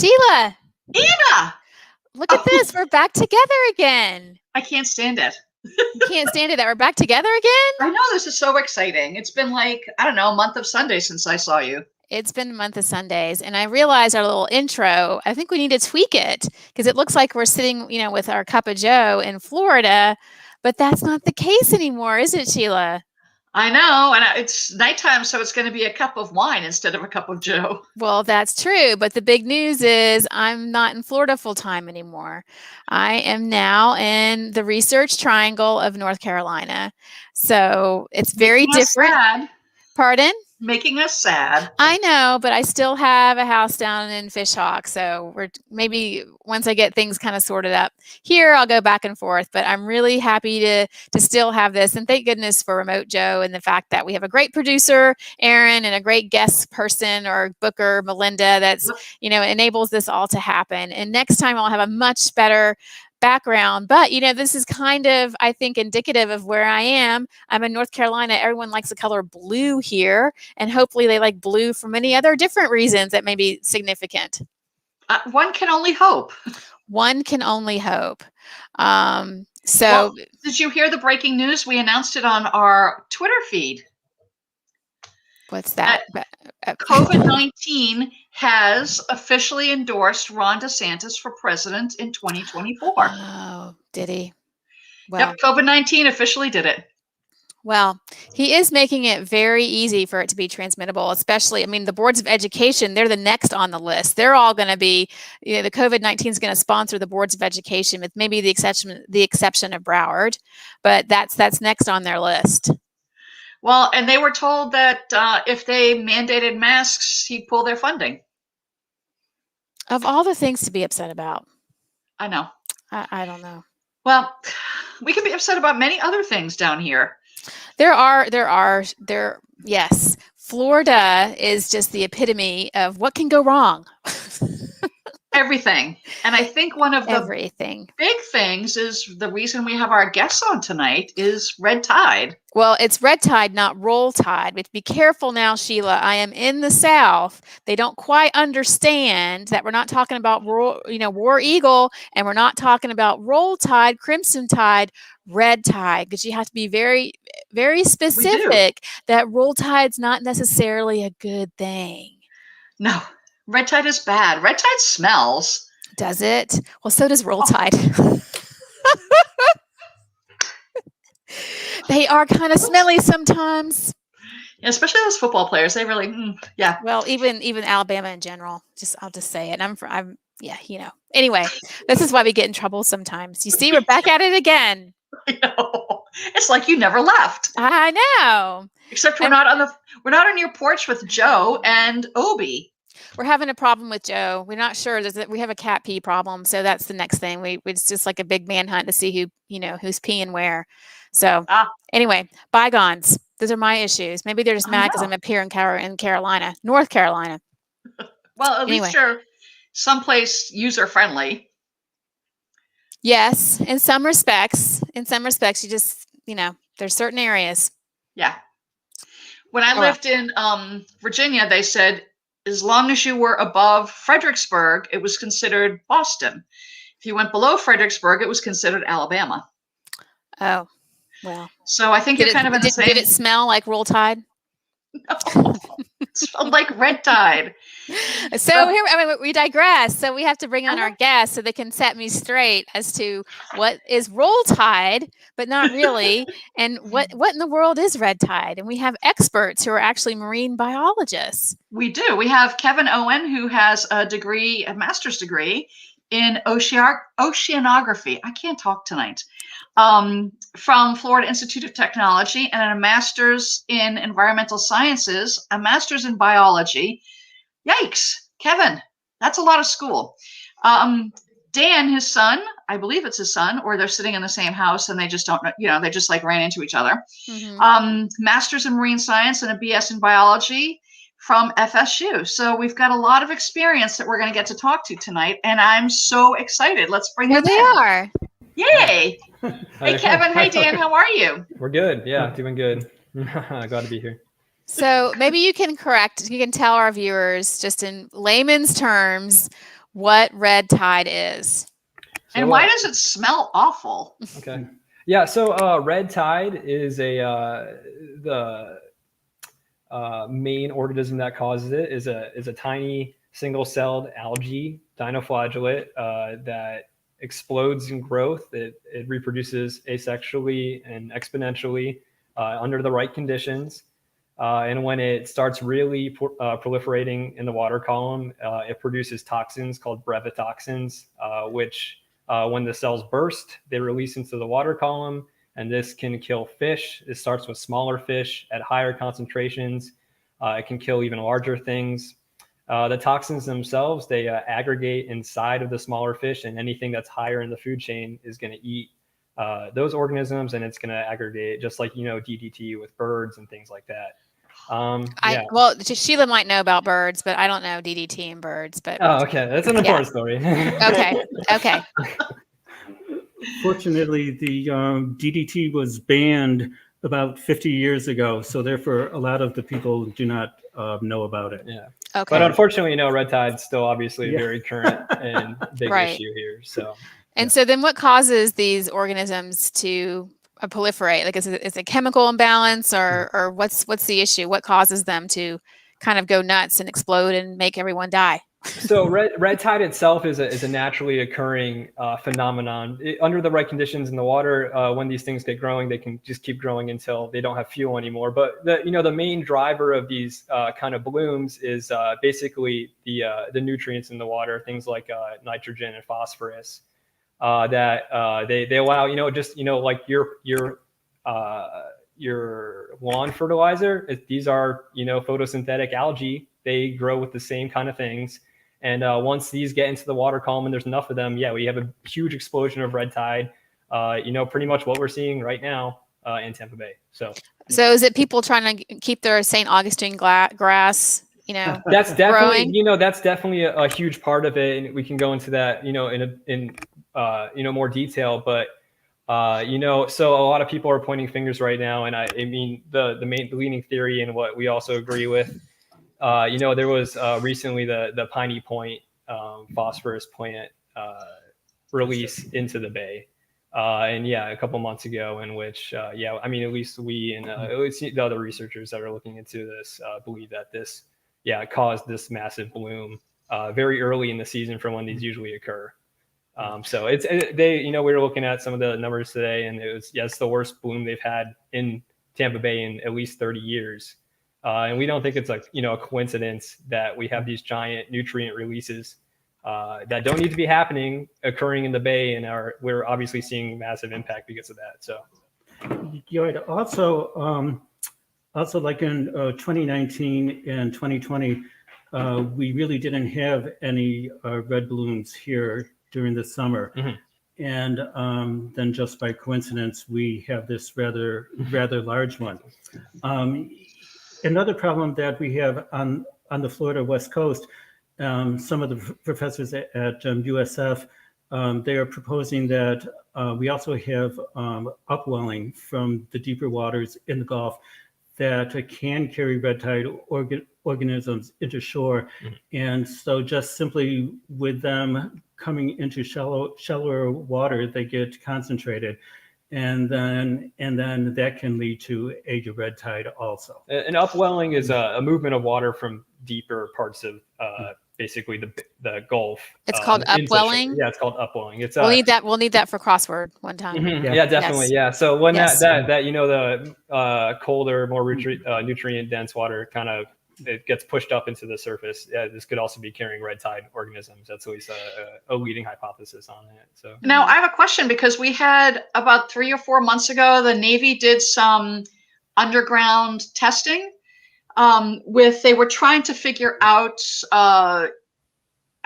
Sheila, Anna! look at this. We're back together again. I can't stand it. You can't stand it that we're back together again? I know, this is so exciting. It's been like, I don't know, a month of Sundays since I saw you. It's been a month of Sundays, and I realized our little intro, I think we need to tweak it because it looks like we're sitting, with our cup of joe in Florida, but that's not the case anymore, is it, Sheila? I know, and it's nighttime, so it's going to be a cup of wine instead of a cup of joe. Well, that's true, but the big news is I'm not in Florida full time anymore. I am now in the Research Triangle of North Carolina. So it's very different. Sad. Pardon? Making us sad. I know, but I still have a house down in Fishhawk. So maybe once I get things kind of sorted up here, I'll go back and forth. But I'm really happy to still have this. And thank goodness for Remote Joe and the fact that we have a great producer, Aaron, and a great guest person or booker, Melinda, that's, enables this all to happen. And next time I'll have a much better background, but this is kind of, I think, indicative of where I am. I'm in North Carolina. Everyone likes the color blue here, and hopefully they like blue for many other different reasons that may be significant. One can only hope. One can only hope. Did you hear the breaking news? We announced it on our Twitter feed. What's that? COVID-19 has officially endorsed Ron DeSantis for president in 2024. Oh, did he? Well, yep, COVID-19 officially did it. Well, he is making it very easy for it to be transmittable, especially, the boards of education, they're the next on the list. They're all going to be, the COVID-19 is going to sponsor the boards of education with maybe the exception of Broward, but that's next on their list. Well, and they were told that if they mandated masks, he'd pull their funding. Of all the things to be upset about. I know. I don't know. Well, we can be upset about many other things down here. Yes. Florida is just the epitome of what can go wrong. Everything. And I think one of the big things is the reason we have our guests on tonight is red tide. Well, it's red tide, not roll tide. But be careful now, Sheila. I am in the South. They don't quite understand that we're not talking about War Eagle, and we're not talking about roll tide, crimson tide, red tide, because you have to be very, very specific that roll tide's not necessarily a good thing. No. Red tide is bad. Red tide smells. Does it? Well, so does roll tide. They are kind of smelly sometimes. Yeah, especially those football players. They really, yeah. Well, even Alabama in general. I'll just say it. Anyway, this is why we get in trouble sometimes. You see, we're back at it again. I know. It's like you never left. I know. Except we're not on your porch with Joe and Obi. We're having a problem with Joe. We're not sure. We have a cat pee problem, so that's the next thing. It's just like a big manhunt to see who's peeing where. So anyway, bygones. Those are my issues. Maybe they're just mad because I'm up here in Carolina, North Carolina. Well, at least you're someplace user friendly. Yes, in some respects. You just there's certain areas. Yeah. When I lived in Virginia, they said, as long as you were above Fredericksburg, it was considered Boston. If you went below Fredericksburg, it was considered Alabama. Oh, well. So I think you're kind of in the same. Did it smell like roll tide? No, it smelled like red tide. So we digress. So we have to bring on our guests so they can set me straight as to what is roll tide, but not really, and what in the world is red tide. And we have experts who are actually marine biologists. We do. We have Kevin Owen, who has a master's degree in oceanography. I can't talk tonight. From Florida Institute of Technology, and a master's in environmental sciences, a master's in biology. Yikes, Kevin, that's a lot of school. Dan, his son, I believe it's his son, or they're sitting in the same house and they just don't know, they just like ran into each other. Mm-hmm. Master's in marine science and a BS in biology from FSU. So we've got a lot of experience that we're going to get to talk to tonight, and I'm so excited. Let's bring them in. They are. Yay! Hey, Kevin. Hey, Dan. How are you? We're good. Yeah, doing good. Glad to be here. So maybe you can tell our viewers, just in layman's terms, what red tide is. And why does it smell awful? Okay. Yeah. So red tide is the main organism that causes it is a tiny single-celled algae dinoflagellate that explodes in growth. It reproduces asexually and exponentially under the right conditions. And when it starts really proliferating in the water column, it produces toxins called brevetoxins, which when the cells burst, they release into the water column, and this can kill fish. It starts with smaller fish at higher concentrations. It can kill even larger things. The toxins themselves, they aggregate inside of the smaller fish, and anything that's higher in the food chain is going to eat those organisms, and it's going to aggregate just like, DDT with birds and things like that. Yeah. Well, Sheila might know about birds, but I don't know DDT in birds. But oh, okay, that's an important story. Okay. Fortunately, the DDT was banned about 50 years ago, so therefore a lot of the people do not know about it. Yeah. Okay. But unfortunately, red tide's still obviously a very current and big issue here. So. And so then what causes these organisms to proliferate? Like, is it a chemical imbalance or what's the issue? What causes them to kind of go nuts and explode and make everyone die? So red tide itself is a naturally occurring phenomenon. Under the right conditions in the water, when these things get growing, they can just keep growing until they don't have fuel anymore. But the main driver of these kind of blooms is basically the nutrients in the water, things like nitrogen and phosphorus. That they allow, just like your lawn fertilizer. These are photosynthetic algae. They grow with the same kind of things, and once these get into the water column and there's enough of them, we have a huge explosion of red tide. Pretty much what we're seeing right now in Tampa Bay. So is it people trying to keep their St. Augustine grass? That's definitely growing? That's definitely a huge part of it, and we can go into that in more detail. But so a lot of people are pointing fingers right now, and I mean the leading theory and what we also agree with. There was recently the Piney Point phosphorus plant release into the bay, and a couple months ago, in which at least we and at least the other researchers that are looking into this believe that this caused this massive bloom very early in the season from when these usually occur. So we were looking at some of the numbers today, and it's the worst bloom they've had in Tampa Bay in at least 30 years. And we don't think it's like, a coincidence that we have these giant nutrient releases that don't need to be occurring in the bay, and we're obviously seeing massive impact because of that. So also like in 2019 and 2020, we really didn't have any red blooms here during the summer. Mm-hmm. And then just by coincidence, we have this rather large one. Another problem that we have on the Florida West Coast, some of the professors at USF, they are proposing that we also have upwelling from the deeper waters in the Gulf that can carry red tide organisms into shore. Mm-hmm. And so just simply with them coming into shallower water, they get concentrated. And then that can lead to age of red tide also. An upwelling is a movement of water from deeper parts of basically the Gulf. It's called upwelling. Yeah, it's called upwelling. It's we'll need that for crossword one time. Mm-hmm. Yeah, definitely. Yes. Yeah. So when that the colder, more nutrient dense water it gets pushed up into the surface. This could also be carrying red tide organisms. That's at least a leading hypothesis on it. So now I have a question, because we had about 3 or 4 months ago, the Navy did some underground testing they were trying to figure out, I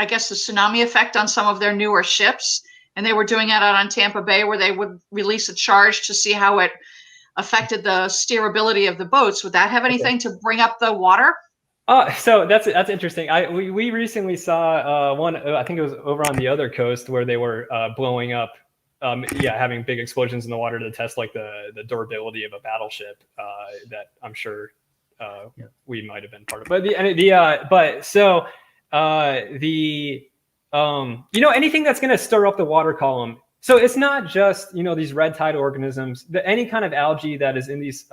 guess, the tsunami effect on some of their newer ships. And they were doing it out on Tampa Bay, where they would release a charge to see how it affected the steerability of the boats. Would that have anything to bring up the water? So that's interesting. We recently saw one. I think it was over on the other coast, where they were blowing up, having big explosions in the water to test like the durability of a battleship. That I'm sure we might have been part of. But Anything that's going to stir up the water column. So it's not just, these red tide organisms, any kind of algae that is in these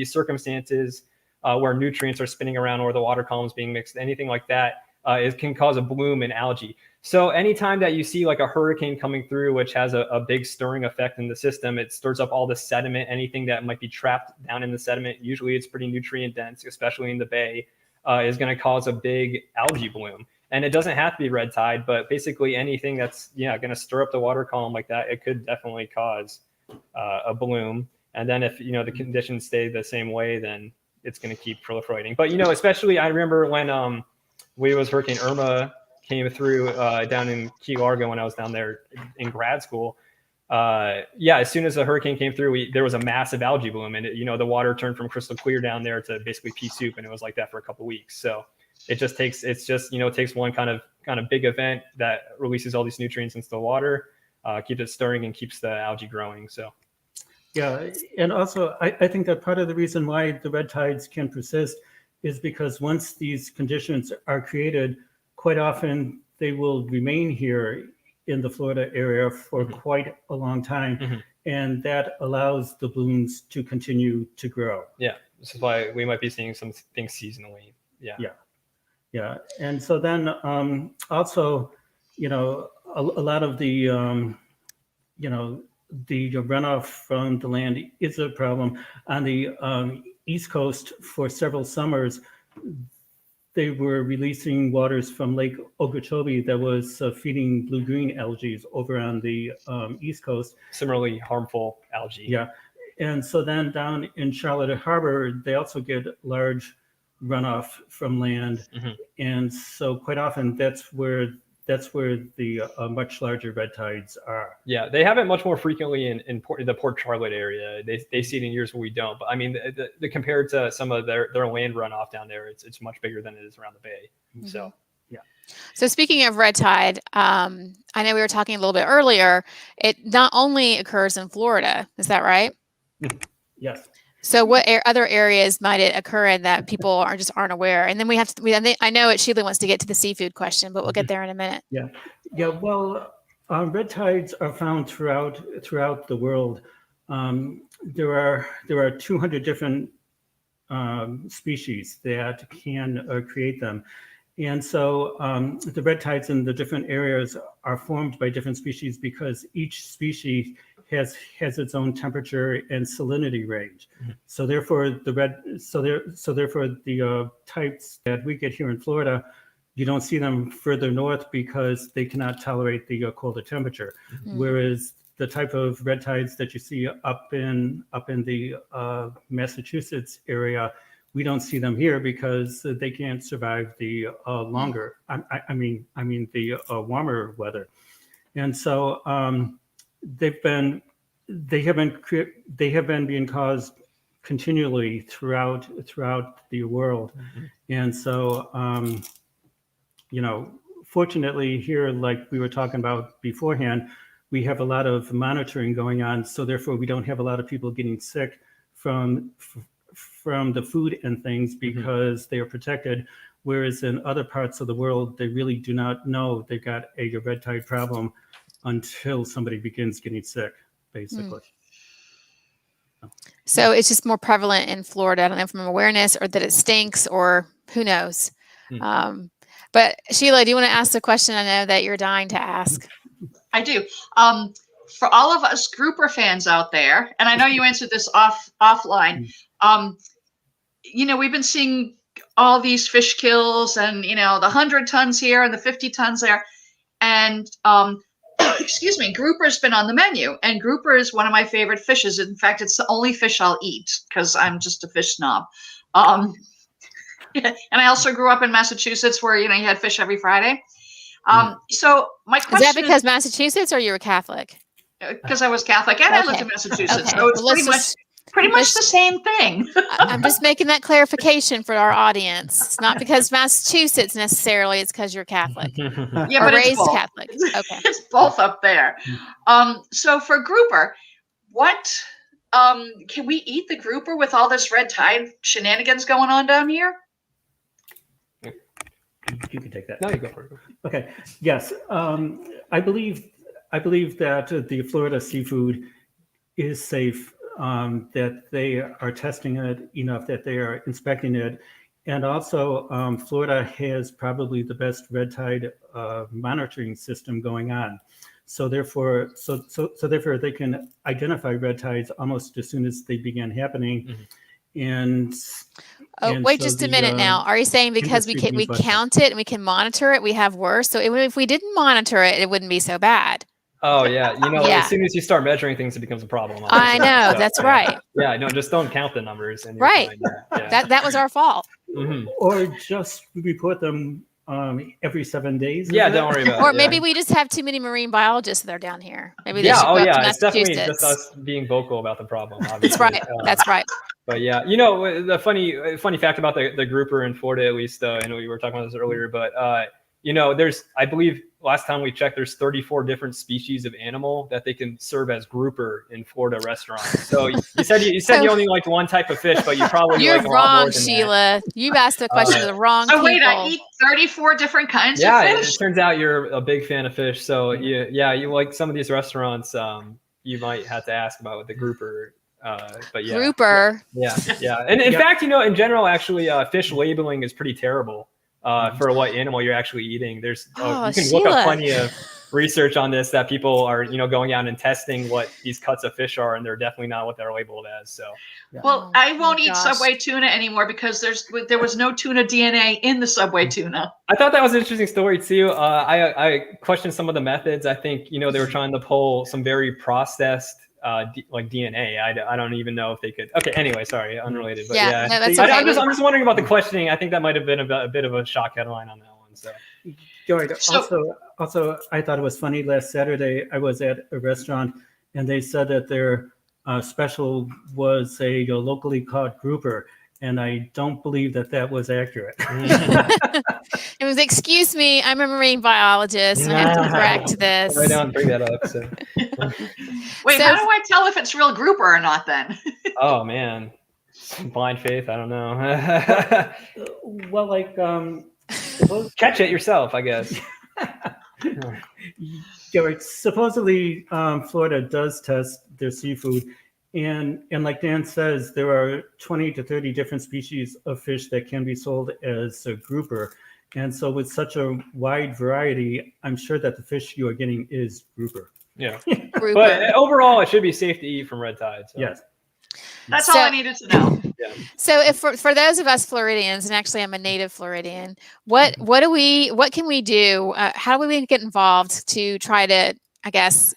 circumstances where nutrients are spinning around or the water column is being mixed, anything like that, it can cause a bloom in algae. So anytime that you see like a hurricane coming through, which has a big stirring effect in the system, it stirs up all the sediment, anything that might be trapped down in the sediment. Usually it's pretty nutrient dense, especially in the bay, is going to cause a big algae bloom. And it doesn't have to be red tide, but basically anything that's going to stir up the water column like that, it could definitely cause a bloom. And then if the conditions stay the same way, then it's going to keep proliferating. But especially I remember when Hurricane Irma came through down in Key Largo when I was down there in grad school. As soon as the hurricane came through, there was a massive algae bloom, and the water turned from crystal clear down there to basically pea soup, and it was like that for a couple of weeks. So it takes one kind of big event that releases all these nutrients into the water, keeps it stirring, and keeps the algae growing. So yeah, and also I think that part of the reason why the red tides can persist is because once these conditions are created, quite often they will remain here in the Florida area for quite a long time, and that allows the blooms to continue to grow. Yeah, this is why we might be seeing some things seasonally. Yeah. And so then also, a lot of the, the runoff from the land is a problem. On the East Coast for several summers, they were releasing waters from Lake Okeechobee that was feeding blue-green algae over on the East Coast. Similarly harmful algae. Yeah. And so then down in Charlotte Harbor, they also get large runoff from land, and so quite often that's where the much larger red tides are. Yeah, they have it much more frequently in the Port Charlotte area. They see it in years when we don't. But I mean, the compared to some of their land runoff down there, it's much bigger than it is around the bay. So yeah. So speaking of red tide, I know we were talking a little bit earlier. It not only occurs in Florida, is that right? Yes. So what other areas might it occur in that people aren't aware? And then we have to, I know Sheila wants to get to the seafood question, but we'll get there in a minute. Yeah. Well, red tides are found throughout the world. There are 200 different species that can create them. And so the red tides in the different areas are formed by different species because each species has its own temperature and salinity range. So therefore the types that we get here in Florida, you don't see them further north because they cannot tolerate the colder temperature. Whereas the type of red tides that you see up in the Massachusetts area, we don't see them here because they can't survive the longer. I mean the warmer weather, and so they have been being caused continually throughout the world, and so fortunately here, like we were talking about beforehand, we have a lot of monitoring going on, so therefore we don't have a lot of people getting sick from the food and things because they are protected, whereas in other parts of the world they really do not know they've got a red tide problem until somebody begins getting sick, basically. So it's just more prevalent in Florida. I don't know from awareness or that it stinks or who knows. But Sheila, do you want to ask the question I know that you're dying to ask? I do. For all of us grouper fans out there, and I know you answered this offline, we've been seeing all these fish kills and, the 100 tons here and the 50 tons there. And, excuse me, grouper's been on the menu, and grouper is one of my favorite fishes. In fact, it's the only fish I'll eat because I'm just a fish snob. And I also grew up in Massachusetts where, you had fish every Friday. So my question is that because Massachusetts or you were Catholic? Because I was Catholic and I lived in Massachusetts. So it's pretty much the same thing. I'm just making that clarification for our audience. It's not because Massachusetts necessarily, it's because you're Catholic. Yeah, or but raised Catholic. Okay. It's both up there. So for grouper, what can we eat the grouper with all this red tide shenanigans going on down here? You can take that. No, you go for it. Okay. Yes. I believe that the Florida seafood is safe. That they are testing it enough, that they are inspecting it, and also Florida has probably the best red tide monitoring system going on. So therefore, therefore, they can identify red tides almost as soon as they begin happening, and Oh, and wait so just a the minute now. Are you saying because industry we believes that. count it and we can monitor it, we have worse? So if we didn't monitor it, it wouldn't be so bad. Oh yeah, as Yeah. soon as you start measuring things, it becomes a problem. I obviously. know, So, that's yeah. right. Yeah, no, just don't count the numbers and you're Right. fine. Yeah. That was our fault. Mhm. Or just report them every 7 days. Yeah, is don't it? worry about Or it. maybe we just have too many marine biologists that are down here. Maybe they Yeah, should oh go up to yeah, it's definitely just Massachusetts. us being vocal about the problem. That's Obviously. right. That's right. But yeah, the funny fact about the grouper in Florida, at least, I know we were talking about this earlier, but there's, I believe last time we checked, there's 34 different species of animal that they can serve as grouper in Florida restaurants. So you said you only liked one type of fish, but you probably You're like a lot more wrong, than Sheila. You've asked the question to the wrong So people. wait, I eat 34 different kinds of Yeah, fish? it turns out you're a big fan of fish. So you like some of these restaurants. You might have to ask about the grouper. But yeah, Grouper. yeah. And in fact, in general, actually, fish labeling is pretty terrible for what animal you're actually eating. There's Oh, you can look Sheila. up plenty of research on this, that people are going out and testing what these cuts of fish are, and they're definitely not what they're labeled as. So Well, I won't eat gosh. Subway tuna anymore because there was no tuna DNA in the Subway tuna. I thought that was an interesting story too. I questioned some of the methods. I think they were trying to pull some very processed like DNA. I don't even know if they could. Okay, anyway, sorry, unrelated. But Yeah, no, that's I'm okay. just wondering about the questioning. I think that might have been a bit of a shock headline on that one. So George, So- also, I thought it was funny. Last Saturday, I was at a restaurant, and they said that their special was a locally caught grouper, and I don't believe that was accurate. It was, excuse me, I'm a marine biologist. I have to correct this. I don't bring that up. So Wait, So- how do I tell if it's real grouper or not then? oh man, blind faith. I don't know. Well, like, Catch it yourself, I guess. George, supposedly Florida does test their seafood, and like Dan says, there are 20 to 30 different species of fish that can be sold as a grouper. And so with such a wide variety, I'm sure that the fish you are getting is grouper. Yeah, Grouper. but overall, it should be safe to eat from red tide. So. Yes. That's So- all I needed to know. So if for those of us Floridians, and actually I'm a native Floridian, what can we do? How do we get involved to try to, I guess,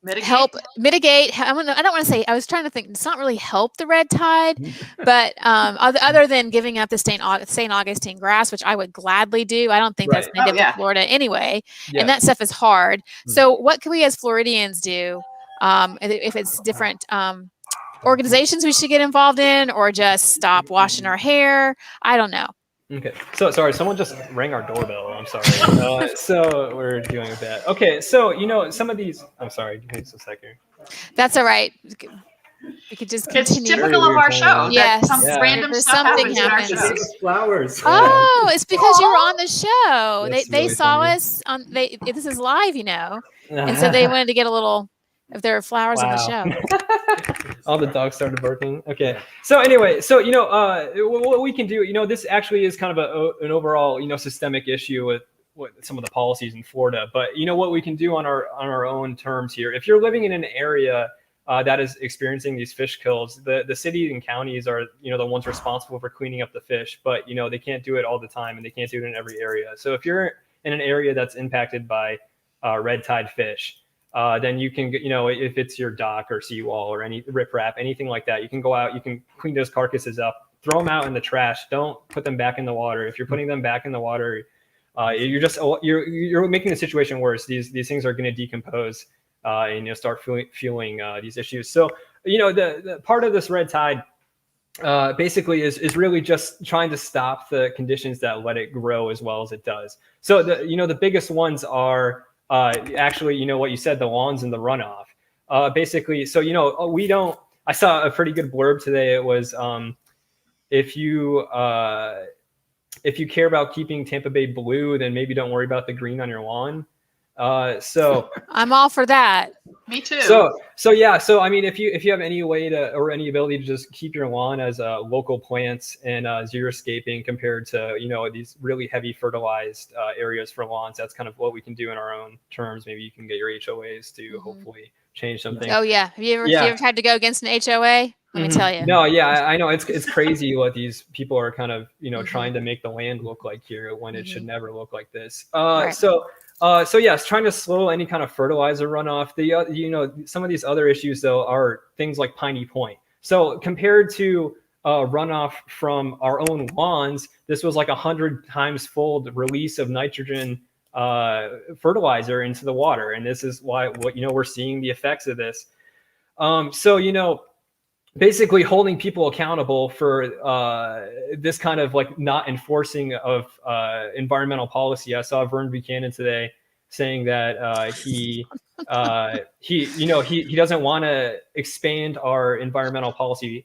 Mitigate? help mitigate? I don't want to say. I was trying to think. It's not really help the red tide, but other than giving up the St. Augustine grass, which I would gladly do. I don't think that's Right. native Oh, yeah. to Florida anyway, Yeah. and that stuff is hard. Mm. So what can we as Floridians do? If it's different organizations we should get involved in, or just stop washing our hair? I don't know. Okay. So sorry, someone just rang our doorbell. I'm sorry. So we're dealing with that. Okay. So some of these. I'm sorry. Give me just a second. That's all right. We could just It's continue. typical of our show. that Yes. some Yeah. random There's stuff something happens in our happens. shows. Flowers. Oh, it's because you were on the show. That's They really saw funny. us on. This is live, and so they wanted to get a little. If there are flowers on the Wow. show. All the dogs started barking. Okay. So anyway, what we can do, this actually is kind of an overall, systemic issue with some of the policies in Florida. But what we can do on our own terms here. If you're living in an area that is experiencing these fish kills, the city and counties are the ones responsible for cleaning up the fish. But they can't do it all the time, and they can't do it in every area. So if you're in an area that's impacted by red tide fish, then you can, if it's your dock or seawall or any riprap, anything like that, you can go out, you can clean those carcasses up, throw them out in the trash. Don't put them back in the water. If you're putting them back in the water, you're making the situation worse. These things are going to decompose and start fueling these issues. So, the part of this red tide basically is really just trying to stop the conditions that let it grow as well as it does. So the biggest ones are actually, what you said, the lawns and the runoff. Basically, so I saw a pretty good blurb today. It was if you if you care about keeping Tampa Bay blue, then maybe don't worry about the green on your lawn. I'm all for that. Me too. So yeah. So I mean, if you have any way to, or any ability to just keep your lawn as local plants and xeriscaping compared to, you know, these really heavy fertilized areas for lawns, that's kind of what we can do in our own terms. Maybe you can get your HOAs to hopefully change something. Oh yeah. Have you ever tried to go against an HOA? Let me tell you. No, yeah, I know it's crazy what these people are kind of, you know, trying to make the land look like here when it should never look like this. Right. So yes, trying to slow any kind of fertilizer runoff. The you know, some of these other issues though are things like Piney Point. So compared to runoff from our own lawns, this was like 100 times fold release of nitrogen fertilizer into the water, and this is why we're seeing the effects of this. So you know, basically holding people accountable for this kind of like not enforcing of environmental policy. I saw Vern Buchanan today saying that he doesn't want to expand our environmental policy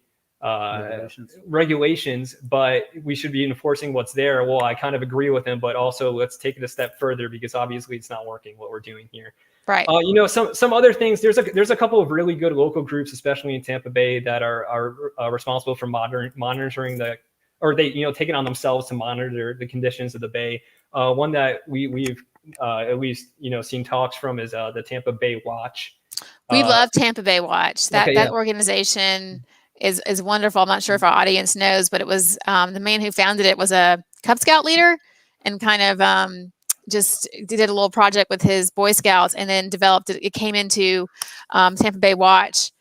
regulations, but we should be enforcing what's there. Well, I kind of agree with him, but also let's take it a step further, because obviously it's not working what we're doing here. Right. You know, some other things. There's a couple of really good local groups, especially in Tampa Bay, that are responsible for monitoring taking on themselves to monitor the conditions of the bay. One that we've at least seen talks from is the Tampa Bay Watch. We love Tampa Bay Watch. That organization is wonderful. I'm not sure if our audience knows, but it was the man who founded it was a Cub Scout leader, and kind of just did a little project with his Boy Scouts, and then developed it. It came into Tampa Bay Watch,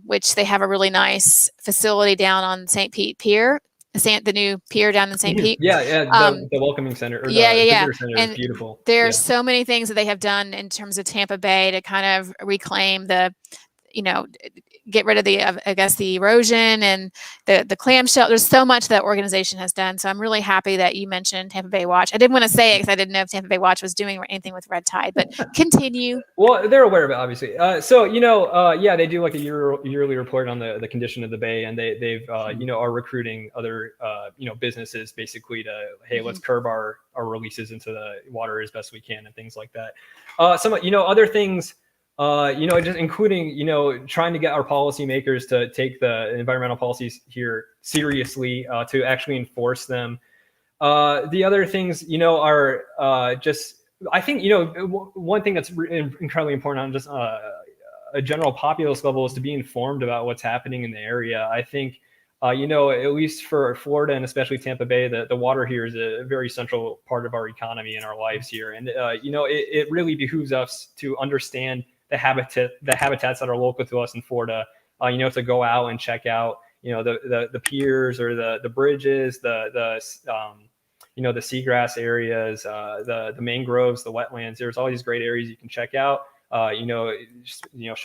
which they have a really nice facility down on St. Pete Pier, the new pier down in St. Pete. The welcoming center. Or visitor center and is beautiful. There's so many things that they have done in terms of Tampa Bay to kind of reclaim get rid of the erosion and the clamshell. There's so much that organization has done. So I'm really happy that you mentioned Tampa Bay Watch. I didn't want to say it because I didn't know if Tampa Bay Watch was doing anything with red tide, but continue. Well, they're aware of it, obviously. They do like a yearly report on the condition of the bay, and they've are recruiting other businesses basically to, hey, let's curb our releases into the water as best we can and things like that. Some other things. Just including, trying to get our policymakers to take the environmental policies here seriously, to actually enforce them. The other things, are just, I think, one thing that's incredibly important on just a general populace level is to be informed about what's happening in the area. I think, at least for Florida and especially Tampa Bay, the water here is a very central part of our economy and our lives here. And, it really behooves us to understand the habitats that are local to us in Florida, to go out and check out, the piers or the bridges, the seagrass areas, the mangroves, the wetlands. There's all these great areas you can check out. Show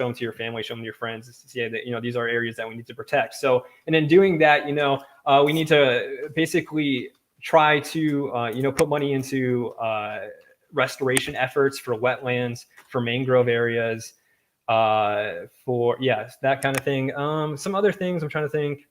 them to your family, show them to your friends, to see that, these are areas that we need to protect. So, and in doing that, we need to basically try to, put money into, restoration efforts for wetlands, for mangrove areas, that kind of thing. Some other things I'm trying to think.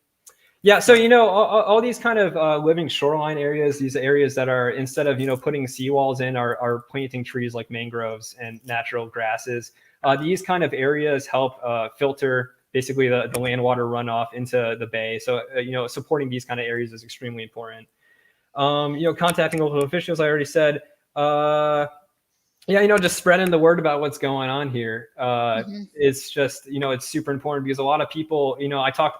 Yeah, so all these kind of living shoreline areas, these areas that are, instead of putting seawalls in, are planting trees like mangroves and natural grasses. These kind of areas help filter basically the land water runoff into the bay. So supporting these kind of areas is extremely important. Contacting local officials, I already said. Just spreading the word about what's going on here. It's just, it's super important, because a lot of people,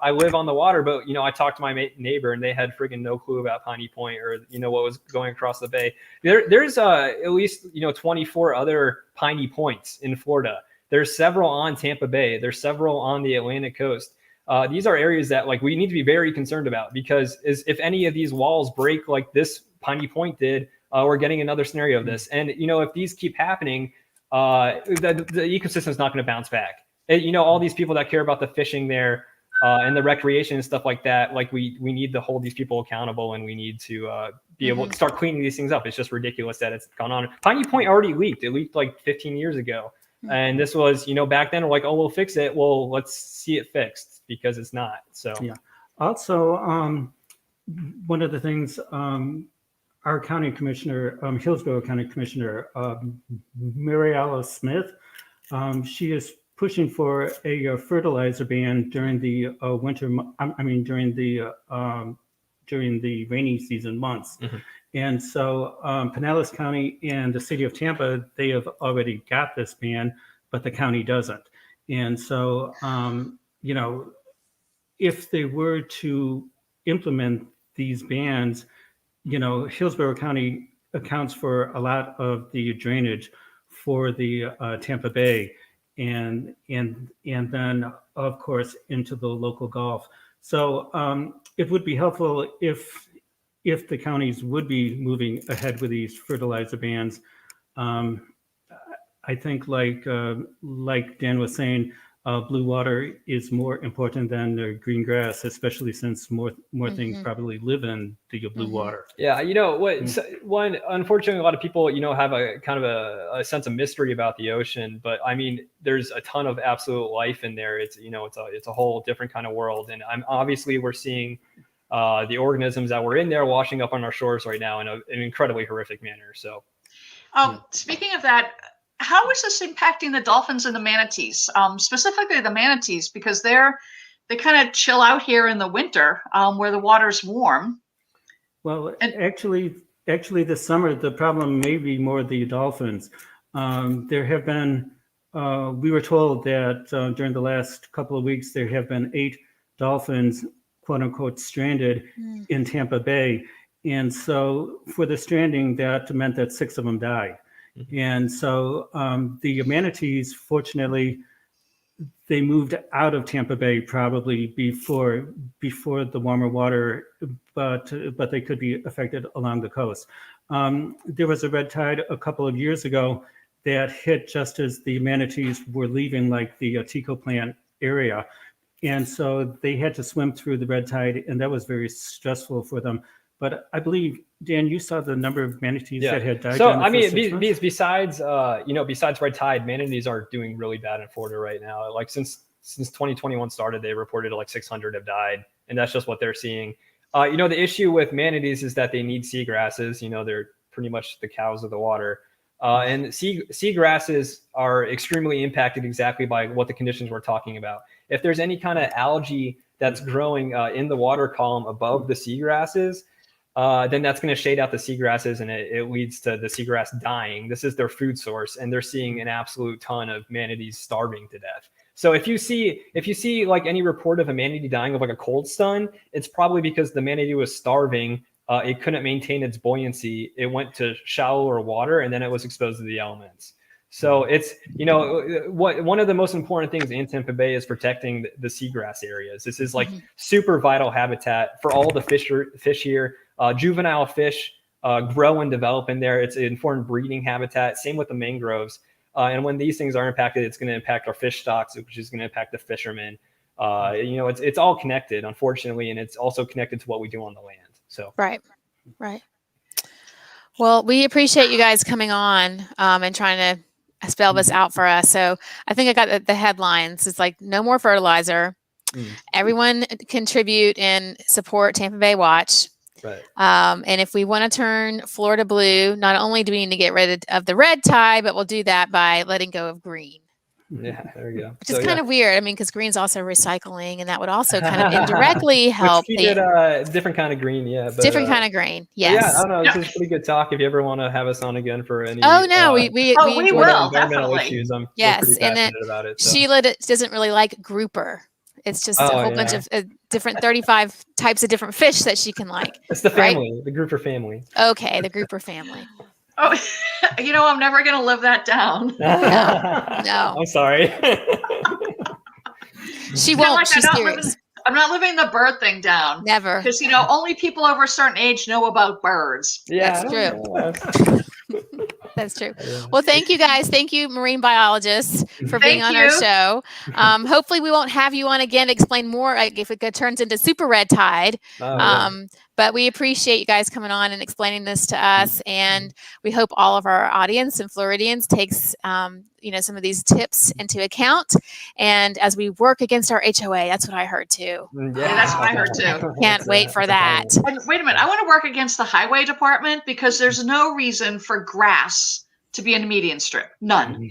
I live on the water, but, I talked to my neighbor and they had friggin' no clue about Piney Point or, what was going across the bay. There's at least, 24 other Piney Points in Florida. There's several on Tampa Bay. There's several on the Atlantic coast. These are areas that we need to be very concerned about, because if any of these walls break like this Piney Point did, we're getting another scenario of this. And, if these keep happening, the ecosystem is not going to bounce back. All these people that care about the fishing there and the recreation and stuff like that, we need to hold these people accountable, and we need to be able to start cleaning these things up. It's just ridiculous that it's gone on. Piney Point already leaked. It leaked 15 years ago. And this was, back then, we're like, oh, we'll fix it. Well, let's see it fixed, because it's not. So, yeah. Also, one of the things our county commissioner, Hillsborough County Commissioner, Mary Alice Smith, she is pushing for a fertilizer ban during the during the rainy season months. Mm-hmm. And so Pinellas County and the city of Tampa, they have already got this ban, but the county doesn't. And so, you know, if they were to implement these bans, you know, Hillsborough County accounts for a lot of the drainage for the Tampa Bay, and then of course into the local Gulf. So it would be helpful if the counties would be moving ahead with these fertilizer bans. I think like Dan was saying, blue water is more important than the green grass, especially since more things probably live in the blue water. Yeah, you know what? One, unfortunately, a lot of people, you know, have a kind of a sense of mystery about the ocean. But I mean, there's a ton of absolute life in there. It's, you know, it's a whole different kind of world. And obviously we're seeing the organisms that were in there washing up on our shores right now in an incredibly horrific manner. So, speaking of that, how is this impacting the dolphins and the manatees, specifically the manatees, because they kind of chill out here in the winter where the water's warm? Well, actually this summer, the problem may be more the dolphins. There have been, we were told that during the last couple of weeks, there have been 8 dolphins, quote unquote, stranded in Tampa Bay. And so for the stranding, that meant that 6 of them died. And so the manatees, fortunately, they moved out of Tampa Bay probably before the warmer water, but they could be affected along the coast. There was a red tide a couple of years ago that hit just as the manatees were leaving, like the Tico plant area. And so they had to swim through the red tide, and that was very stressful for them. But I believe, Dan, you saw the number of manatees that had died. So I mean, besides red tide, manatees are doing really bad in Florida right now. Like since 2021 started, they reported like 600 have died, and that's just what they're seeing. You know, the issue with manatees is that they need seagrasses. You know, they're pretty much the cows of the water. And seagrasses are extremely impacted exactly by what the conditions we're talking about. If there's any kind of algae that's growing in the water column above the seagrasses, then that's going to shade out the seagrasses, and it leads to the seagrass dying. This is their food source, and they're seeing an absolute ton of manatees starving to death. So if you see like any report of a manatee dying of like a cold stun, it's probably because the manatee was starving. It couldn't maintain its buoyancy. It went to shallower water, and then it was exposed to the elements. So it's, you know, one of the most important things in Tampa Bay is protecting the seagrass areas. This is like super vital habitat for all the fish here. Juvenile fish grow and develop in there. It's an important breeding habitat. Same with the mangroves. And when these things are impacted, it's going to impact our fish stocks, which is going to impact the fishermen. You know, it's all connected, unfortunately, and it's also connected to what we do on the land. So right. Well, we appreciate you guys coming on and trying to spell this out for us. So I think I got the headlines. It's like no more fertilizer. Everyone contribute and support Tampa Bay Watch. Right. And if we want to turn Florida blue, not only do we need to get rid of the red tide, but we'll do that by letting go of green. Yeah, there we go. Which is kind of weird. I mean, because green's also recycling, and that would also kind of indirectly help. Different kind of green, yeah. But, different kind of green, yes. Yeah, I don't know. This is pretty good talk. If you ever want to have us on again for any, we will environmental definitely. issues, I'm yes, pretty and passionate about it. So. Sheila doesn't really like grouper. It's just a whole bunch of different 35 types of different fish that she can like. It's the family, the grouper family. Okay, the grouper family. Oh, you know, I'm never going to live that down. No. I'm sorry. She won't. She's serious. I'm not living the bird thing down. Never. Because, you know, only people over a certain age know about birds. Yeah, that's true. That's true. Well, thank you guys. Thank you, marine biologists, for being on our show. Hopefully we won't have you on again to explain more if it turns into super red tide. But we appreciate you guys coming on and explaining this to us. And we hope all of our audience and Floridians takes, some of these tips into account. And as we work against our HOA, that's what I heard too. Yeah, that's what I heard too. Can't wait for that. And wait a minute. I want to work against the highway department because there's no reason for grass to be in a median strip. None.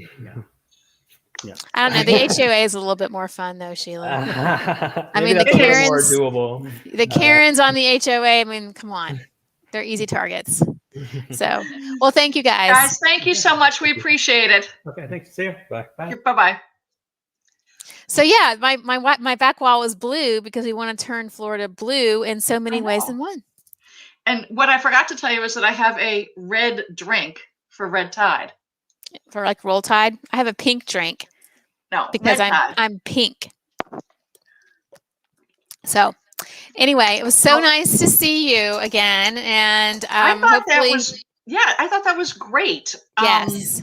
Yeah. I don't know. The HOA is a little bit more fun though, Sheila. I mean, Maybe the that's a little more Karens, doable. the Karens on the HOA. I mean, come on, they're easy targets. So, well, thank you guys. Guys, thank you so much. We appreciate it. Okay, thanks. See you. Bye. Bye. Bye-bye. So yeah, my back wall was blue because we want to turn Florida blue in so many ways than one. And what I forgot to tell you is that I have a red drink for Red Tide. For like Roll Tide, I have a pink drink. No, because Red Tide. I'm pink. So anyway, it was so nice to see you again, and I thought hopefully, I thought that was great. yes,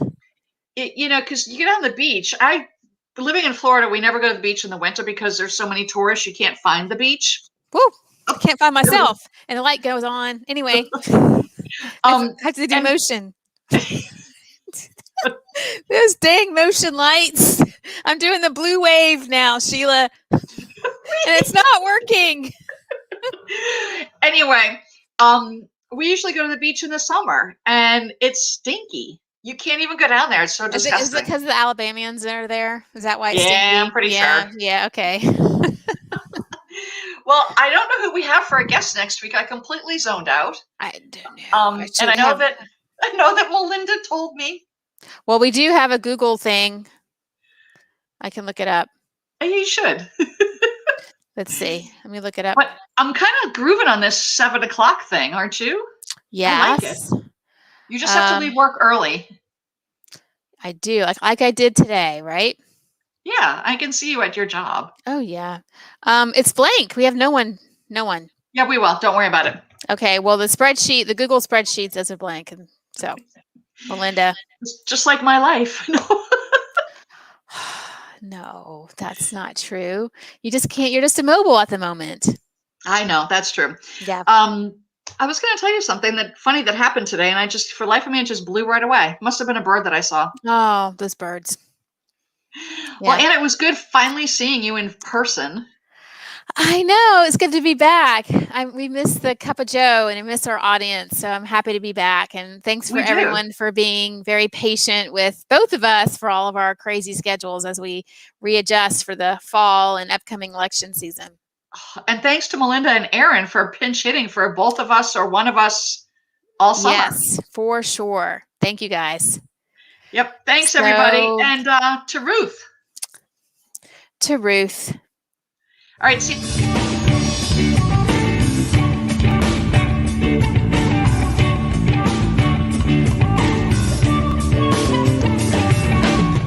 because you get on the beach. Living in Florida, we never go to the beach in the winter because there's so many tourists. You can't find the beach. woo, I can't find myself, and the light goes on. Anyway, I have to do motion. Those dang motion lights. I'm doing the blue wave now, Sheila. And it's not working. Anyway, we usually go to the beach in the summer and it's stinky. You can't even go down there. It's so disgusting. Is it because of the Alabamians that are there? Is that why it's stinky? Yeah, I'm pretty sure. Yeah, okay. Well, I don't know who we have for a guest next week. I completely zoned out. I don't know. And I know that Melinda told me. Well, we do have a Google thing. I can look it up. You should. Let's see. Let me look it up. But I'm kind of grooving on this 7 o'clock thing, aren't you? Yes. I like it. You just have to leave work early. I do. Like I did today, right? Yeah, I can see you at your job. Oh, yeah. It's blank. We have no one. Yeah, we will. Don't worry about it. Okay. Well, the Google spreadsheet says a blank. And so, Melinda. It's just like my life. No, that's not true. You just can't. You're just immobile at the moment. I know. That's true. Yeah. I was going to tell you something funny that happened today, and for life of me, it just blew right away. Must have been a bird that I saw. Oh, those birds. Well, and it was good finally seeing you in person. I know. It's good to be back. We miss the Cup of Joe and I miss our audience. So I'm happy to be back. And thanks for everyone for being very patient with both of us for all of our crazy schedules as we readjust for the fall and upcoming election season. And thanks to Melinda and Aaron for pinch hitting for both of us or one of us all summer. Yes, for sure. Thank you guys. Yep. Thanks, everybody. And to Ruth. To Ruth. All right. See.